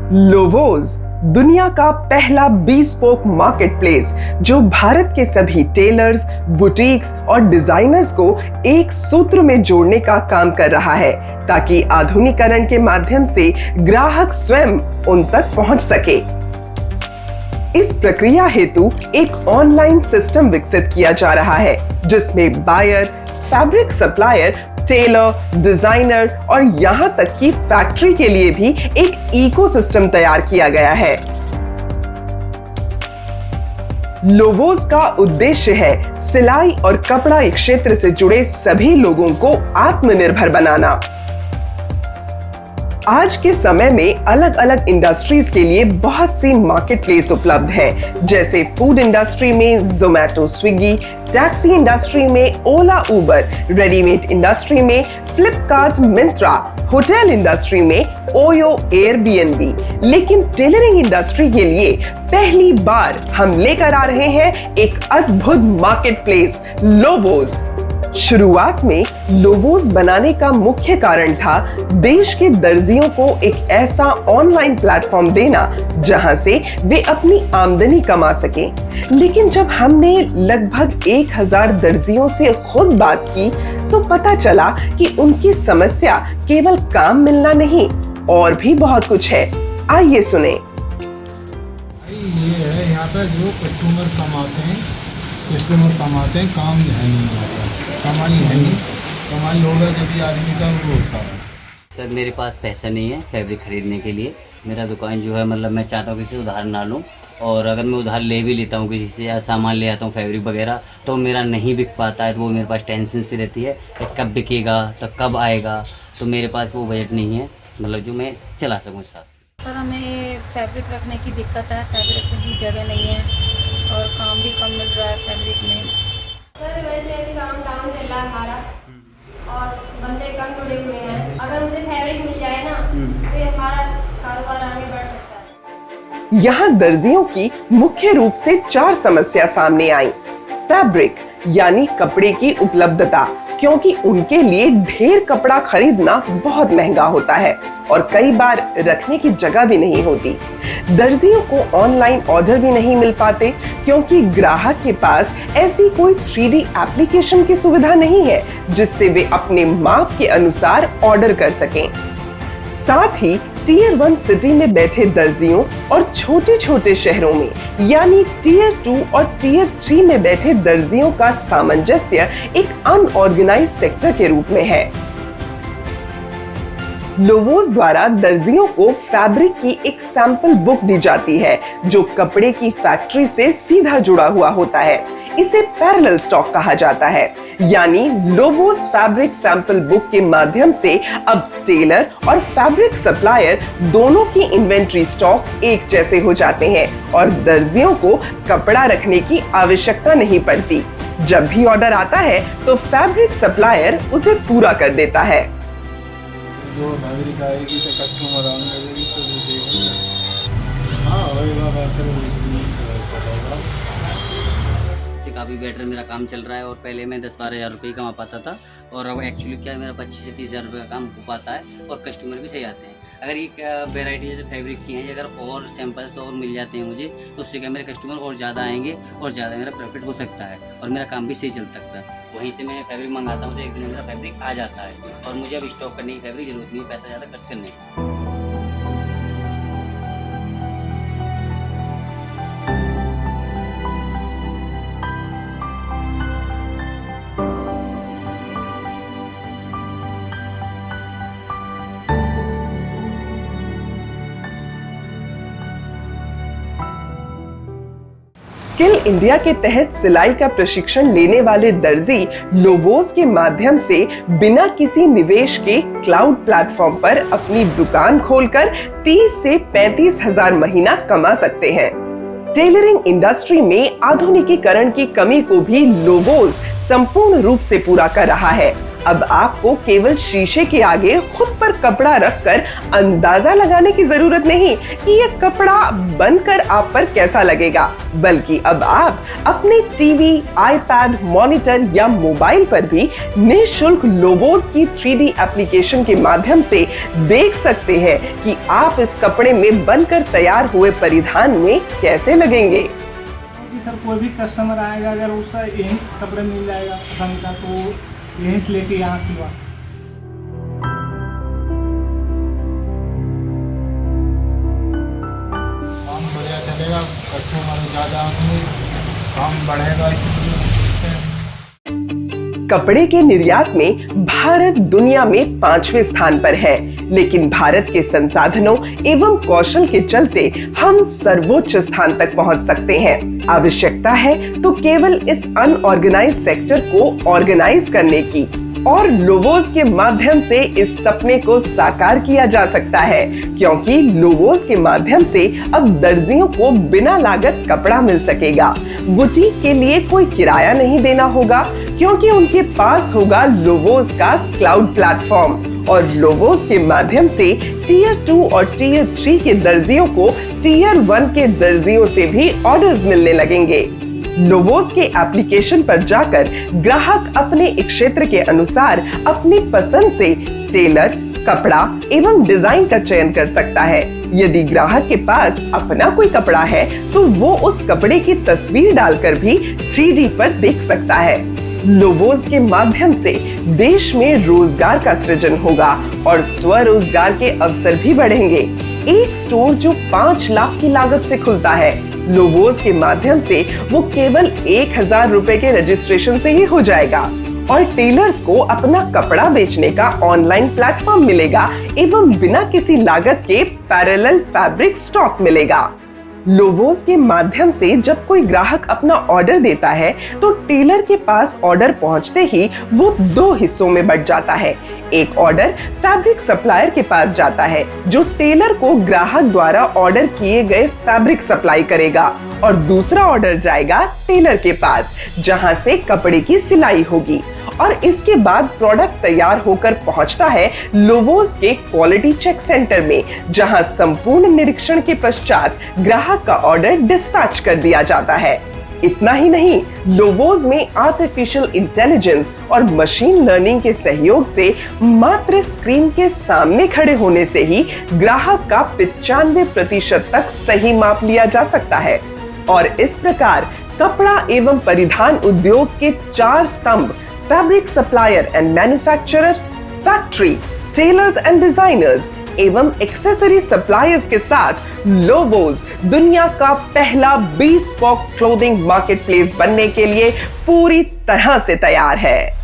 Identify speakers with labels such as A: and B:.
A: लोवोस दुनिया का पहला bespoke मार्केटप्लेस जो भारत के सभी टेलर्स, बुटीक्स और डिजाइनर्स को एक सूत्र में जोड़ने का काम कर रहा है ताकि आधुनिकीकरण के माध्यम से ग्राहक स्वयं उन तक पहुंच सके। इस प्रक्रिया हेतु एक ऑनलाइन सिस्टम विकसित किया जा रहा है जिसमें buyer, fabric supplier, tailor, designer और यहां तक कि फैक्ट्री के लिए भी एक इकोसिस्टम तैयार किया गया है। लोवोस का उद्देश्य है सिलाई और कपड़ा क्षेत्र से जुड़े सभी लोगों को आत्मनिर्भर बनाना। आज के समय में अलग अलग इंडस्ट्रीज के लिए बहुत सी मार्केटप्लेस उपलब्ध हैं, जैसे फूड इंडस्ट्री में जोमैटो, स्विगी, टैक्सी इंडस्ट्री में ओला, उबर, रेडीमेड इंडस्ट्री में फ्लिपकार्ट, मिंत्रा, होटल इंडस्ट्री में ओयो, एयरबीएनबी। लेकिन टेलरिंग इंडस्ट्री के लिए पहली बार हम लेकर आ रहे हैं एक अद्भुत मार्केटप्लेस, लोवोस। शुरुआत में लोवोस बनाने का मुख्य कारण था देश के दर्जियों को एक ऐसा ऑनलाइन प्लेटफॉर्म देना जहां से वे अपनी आमदनी कमा सकें। लेकिन जब हमने लगभग 1000 दर्जियों से खुद बात की तो पता चला कि उनकी समस्या केवल काम मिलना नहीं और भी बहुत कुछ है। आइए सुने।
B: ये है यहाँ पर जो कस्टमर कमाते हैं, काम है नहीं, कमाई है नहीं, कमाई होगा जब आदमी का वो होता है।
C: सर मेरे पास पैसा नहीं है फैब्रिक खरीदने के लिए। मेरा दुकान जो है मतलब मैं चाहता हूँ किसी से उधार ना लूँ, और अगर मैं उधार ले भी लेता हूँ किसी से या सामान ले आता हूँ फैब्रिक वगैरह तो मेरा नहीं बिक पाता है, तो वो मेरे पास टेंशन सी रहती है कि कब बिकेगा तो कब आएगा। तो मेरे पास वो बजट नहीं है मतलब जो मैं चला सकूँ साथ से।
D: सर हमें फैब्रिक रखने की दिक्कत है, फैब्रिक रखने की जगह नहीं है और काम भी कम मिल रहा है फैब्रिक में।
E: सर वैसे अभी काम डाउन चल रहा है हमारा और बंदे कम जुड़े हुए हैं। अगर मुझे फैब्रिक मिल जाए ना तो हमारा कारोबार आगे बढ़ सकता है।
A: यहाँ दर्जियों की मुख्य रूप से 4 समस्या सामने आई। फैब्रिक यानी कपड़े की उपलब्धता, क्योंकि उनके लिए ढेर कपड़ा खरीदना बहुत महंगा होता है और कई बार रखने की जगह भी नहीं होती। दर्जियों को ऑनलाइन ऑर्डर भी नहीं मिल पाते क्योंकि ग्राहक के पास ऐसी कोई 3D एप्लीकेशन की सुविधा नहीं है जिससे वे अपने माप के अनुसार ऑर्डर कर सकें। साथ ही टियर 1 सिटी में बैठे दर्जियों और छोटे छोटे शहरों में यानी टियर 2 और टियर 3 में बैठे दर्जियों का सामंजस्य एक अनऑर्गेनाइज्ड सेक्टर के रूप में है। लोवोस द्वारा दर्जियों को फैब्रिक की एक सैंपल बुक दी जाती है जो कपड़े की फैक्ट्री से सीधा जुड़ा हुआ होता है। इसे पैरेलल स्टॉक कहा जाता है, यानी लोवोस फैब्रिक सैंपल बुक के माध्यम से अब टेलर और फैब्रिक सप्लायर दोनों की इन्वेंट्री स्टॉक एक जैसे हो जाते हैं और दर्जियों को कपड़ा रखने की आवश्यकता नहीं पड़ती। जब भी ऑर्डर आता है तो फैब्रिक सप्लायर उसे पूरा कर देता है।
B: जो फैब्रिक आएगी तो कस्टमर आएंगे तो वो देखेंगे। हाँ होएगा बेहतर
C: काफ़ी बेटर मेरा काम चल रहा है और पहले मैं 10-12 हज़ार रुपये कमा पाता था और अब एक्चुअली क्या है मेरा 25 से 30 हज़ार रुपये का काम हो पाता है और कस्टमर भी सही आते हैं। अगर ये वेराइटी जैसे फैब्रिक की हैं, अगर और सैंपल्स और मिल जाते हैं मुझे तो उससे क्या मेरे कस्टमर और ज़्यादा आएंगे और ज़्यादा मेरा प्रॉफिट हो सकता है और मेरा काम भी सही चल सकता है। वहीं से मैं फैब्रिक मंगाता हूँ तो एक दिन मेरा फैब्रिक आ जाता है और मुझे अब स्टॉक करने की फैब्रिक जरूरत नहीं है, पैसा ज़्यादा खर्च करने की।
A: स्किल इंडिया के तहत सिलाई का प्रशिक्षण लेने वाले दर्जी लोवोस के माध्यम से बिना किसी निवेश के क्लाउड प्लेटफॉर्म पर अपनी दुकान खोलकर 30 से 35 हजार महीना कमा सकते हैं। टेलरिंग इंडस्ट्री में आधुनिकीकरण की कमी को भी लोवोस संपूर्ण रूप से पूरा कर रहा है। अब आपको केवल शीशे के आगे खुद पर कपड़ा रखकर अंदाजा लगाने की जरूरत नहीं कि यह कपड़ा बनकर आप पर कैसा लगेगा, बल्कि अब आप अपने टीवी, आईपैड, मॉनिटर या मोबाइल पर भी निःशुल्क लोवोस की 3D एप्लीकेशन के माध्यम से देख सकते हैं कि आप इस कपड़े में बनकर तैयार हुए परिधान में कैसे लगेंगे।
F: सर कोई भी कस्टमर आएगा, अगर उसका यही कपड़े मिल जाएगा पसंद का तो यहीं से लेके यहाँ सिलवा सकते।
B: काम बढ़िया चलेगा, कस्टमर ज़्यादा होंगे, काम बढ़ेगा, इसलिए
A: कपड़े के निर्यात में भारत दुनिया में 5वें स्थान पर है, लेकिन भारत के संसाधनों एवं कौशल के चलते हम सर्वोच्च स्थान तक पहुंच सकते हैं। आवश्यकता है तो केवल इस अनऑर्गेनाइज्ड सेक्टर को ऑर्गेनाइज करने की, और लोवोस के माध्यम से इस सपने को साकार किया जा सकता है, क्योंकि लोवोस के माध्यम से अब दर्जियों को बिना लागत कपड़ा मिल सकेगा। बुटीक के लिए कोई किराया नहीं देना होगा, क्योंकि उनके पास होगा लोवोस का क्लाउड प्लेटफॉर्म, और लोवोस के माध्यम से टियर 2 और टियर 3 के दर्जियों को टियर 1 के दर्जियों से भी ऑर्डर्स मिलने लगेंगे। लोवोस के एप्लीकेशन पर जाकर ग्राहक अपने क्षेत्र के अनुसार अपनी पसंद से टेलर, कपड़ा एवं डिजाइन का चयन कर सकता है। यदि ग्राहक के पास अपना कोई कपड़ा है तो वो उस कपड़े की तस्वीर डालकर भी 3D पर देख सकता है। लोवोस के माध्यम से देश में रोजगार का सृजन होगा और स्वरोजगार के अवसर भी बढ़ेंगे। एक स्टोर जो 5 लाख की लागत से खुलता है, लोवोस के माध्यम से वो केवल 1000 रुपए के रजिस्ट्रेशन से ही हो जाएगा, और टेलर्स को अपना कपड़ा बेचने का ऑनलाइन प्लेटफॉर्म मिलेगा एवं बिना किसी लागत के पैरेलल फैब्रिक स्टॉक मिलेगा। लोवोस के माध्यम से जब कोई ग्राहक अपना ऑर्डर देता है तो टेलर के पास ऑर्डर पहुंचते ही वो 2 हिस्सों में बंट जाता है। एक ऑर्डर फैब्रिक सप्लायर के पास जाता है, जो टेलर को ग्राहक द्वारा ऑर्डर किए गए फैब्रिक सप्लाई करेगा, और दूसरा ऑर्डर जाएगा टेलर के पास, जहां से कपड़े की सिलाई होगी, और इसके बाद प्रोडक्ट तैयार होकर पहुंचता है लोवोस के क्वालिटी चेक सेंटर में, जहां संपूर्ण निरीक्षण के पश्चात ग्राहक का ऑर्डर डिस्पैच कर दिया जाता है। इतना ही नहीं, लोवोस में आर्टिफिशियल इंटेलिजेंस और मशीन लर्निंग के सहयोग से मात्र स्क्रीन के सामने खड़े होने से ही ग्राहक का 95% तक सही माप लिया जा सकता है, और इस प्रकार कपड़ा एवं परिधान उद्योग के 4 स्तंभ fabric supplier and manufacturer, factory, tailors and designers एवं एक्सेसरी सप्लायर्स के साथ लोवोस दुनिया का पहला bespoke क्लोथिंग मार्केटप्लेस बनने के लिए पूरी तरह से तैयार है।